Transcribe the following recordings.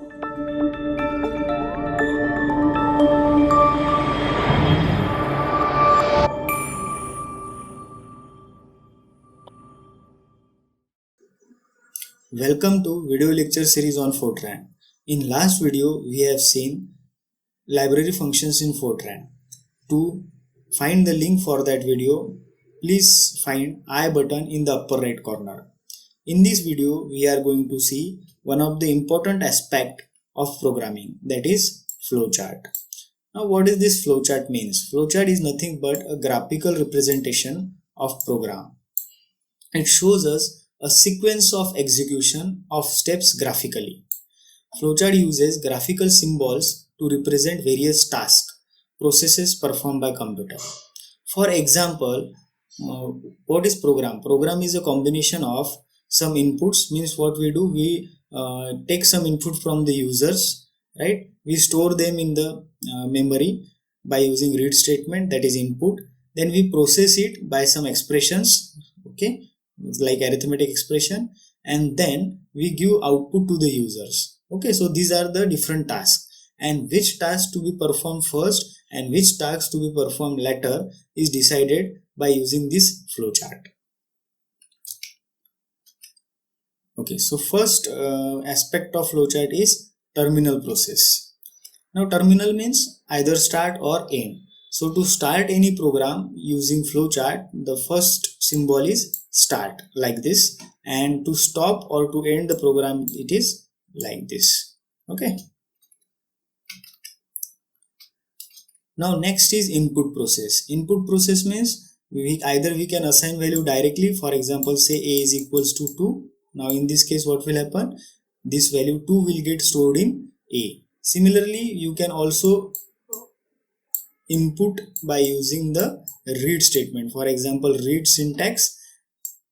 Welcome to video lecture series on Fortran. In last video, we have seen library functions in Fortran. To find the link for that video, please find I button in the upper right corner. In this video, we are going to see one of the important aspect of programming, that is flowchart. Now, what is this flowchart means? Flowchart is nothing but a graphical representation of program. It shows us a sequence of execution of steps graphically. Flowchart uses graphical symbols to represent various tasks, processes performed by computer. For example, what is program? Program is a combination of some inputs. Means what we do, we take some input from the users, right? We store them in the memory by using read statement, that is input. Then we process it by some expressions, okay, like arithmetic expression, and then we give output to the users. Okay, so these are the different tasks, and which task to be performed first and which tasks to be performed later is decided by using this flowchart. Okay, so first aspect of flowchart is terminal process. Now terminal means either start or end. So to start any program using flowchart, the first symbol is start, like this, and to stop or to end the program, it is like this. Okay. Now next is input process. Input process means either we can assign value directly. For example, say a is equals to 2. Now in this case, what will happen? This value 2 will get stored in a. Similarly, you can also input by using the read statement. For example, read syntax,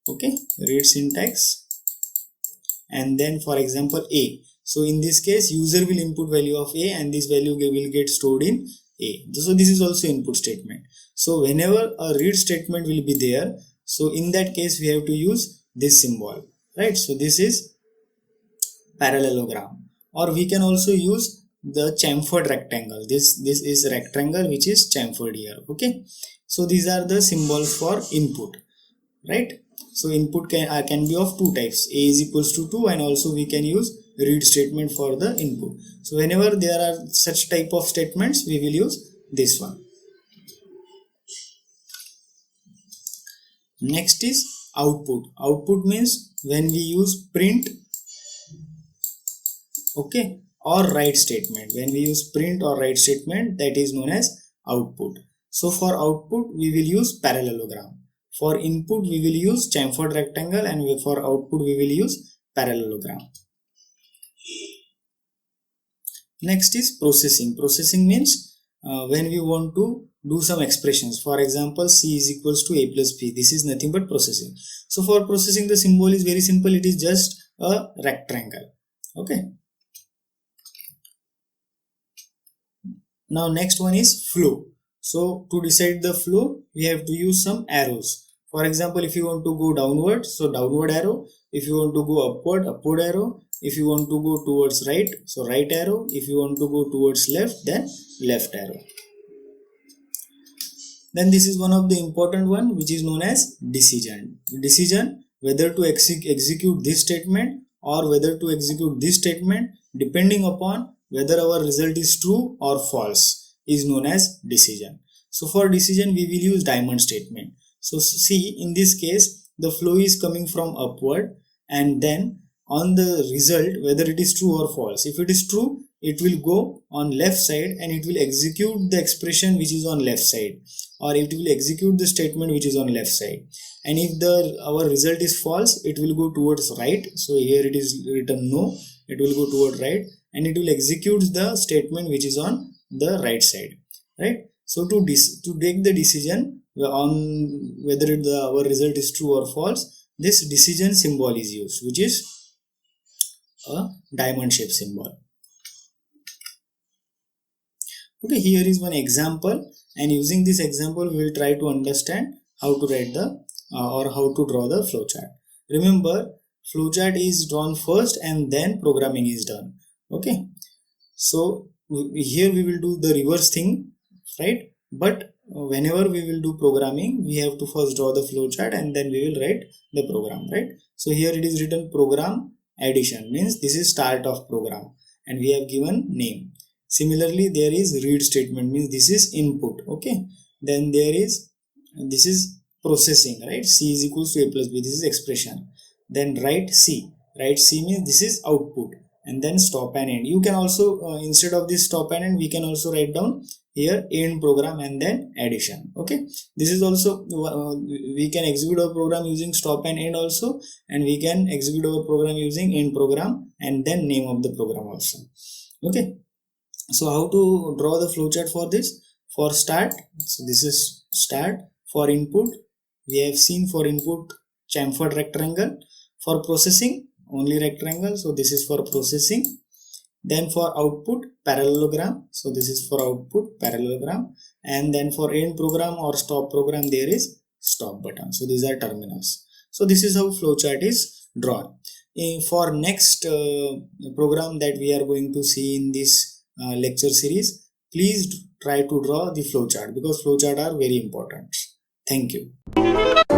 okay, read syntax, and then for example a. So in this case, user will input value of a and this value will get stored in a. So this is also input statement. So whenever a read statement will be there, so in that case we have to use this symbol, right? So this is parallelogram, or we can also use the chamfered rectangle. This is rectangle which is chamfered here. Okay, so these are the symbols for input, right? So input can be of two types. A is equals to 2, and also we can use read statement for the input. So whenever there are such type of statements, we will use this one. Next is output. Output means when we use print, okay, or write statement. When we use print or write statement, that is known as output. So for output, we will use parallelogram. For input, we will use chamfered rectangle, and for output, we will use parallelogram. Next is processing. Processing means when we want to do some expressions. For example, C is equals to A plus B. This is nothing but processing. So for processing, the symbol is very simple. It is just a rectangle. Okay. Now next one is flow. So to decide the flow, we have to use some arrows. For example, if you want to go downward, so downward arrow. If you want to go upward, upward arrow. If you want to go towards right, so right arrow. If you want to go towards left, then left arrow. Then this is one of the important one, which is known as decision. Decision whether to execute this statement or whether to execute this statement, depending upon whether our result is true or false, is known as decision. So for decision, we will use diamond statement. So see, in this case, the flow is coming from upward, and then on the result, whether it is true or false. If it is true, it will go on left side and it will execute the expression which is on left side, or it will execute the statement which is on left side. And if our result is false, it will go towards right. So here it is written no, it will go toward right, and it will execute the statement which is on the right side, right? So to take the decision on whether our result is true or false, this decision symbol is used, which is a diamond shape symbol. Okay, here is one example, and using this example, we will try to understand how to write the or how to draw the flowchart. Remember, flowchart is drawn first and then programming is done. Okay, so here we will do the reverse thing, right? But whenever we will do programming, we have to first draw the flowchart and then we will write the program, right? So here it is written program addition, means this is start of program and we have given name. Similarly, there is read statement, means this is input. Okay, then there is, this is processing, right? C is equals to A plus B, this is expression. Then write C means this is output, and then stop and end. You can also instead of this stop and end, we can also write down here end program and then addition. Okay, this is also we can execute our program using stop and end also, and we can execute our program using end program and then name of the program also. Okay, so how to draw the flowchart for this? For start, so this is start. For input, we have seen for input chamfered rectangle. For processing, only rectangle, so this is for processing. Then for output, parallelogram, so this is for output parallelogram. And then for end program or stop program, there is stop button. So these are terminals. So this is how flowchart is drawn. For next program that we are going to see in this lecture series, please try to draw the flowchart, because flowchart are very important. Thank you.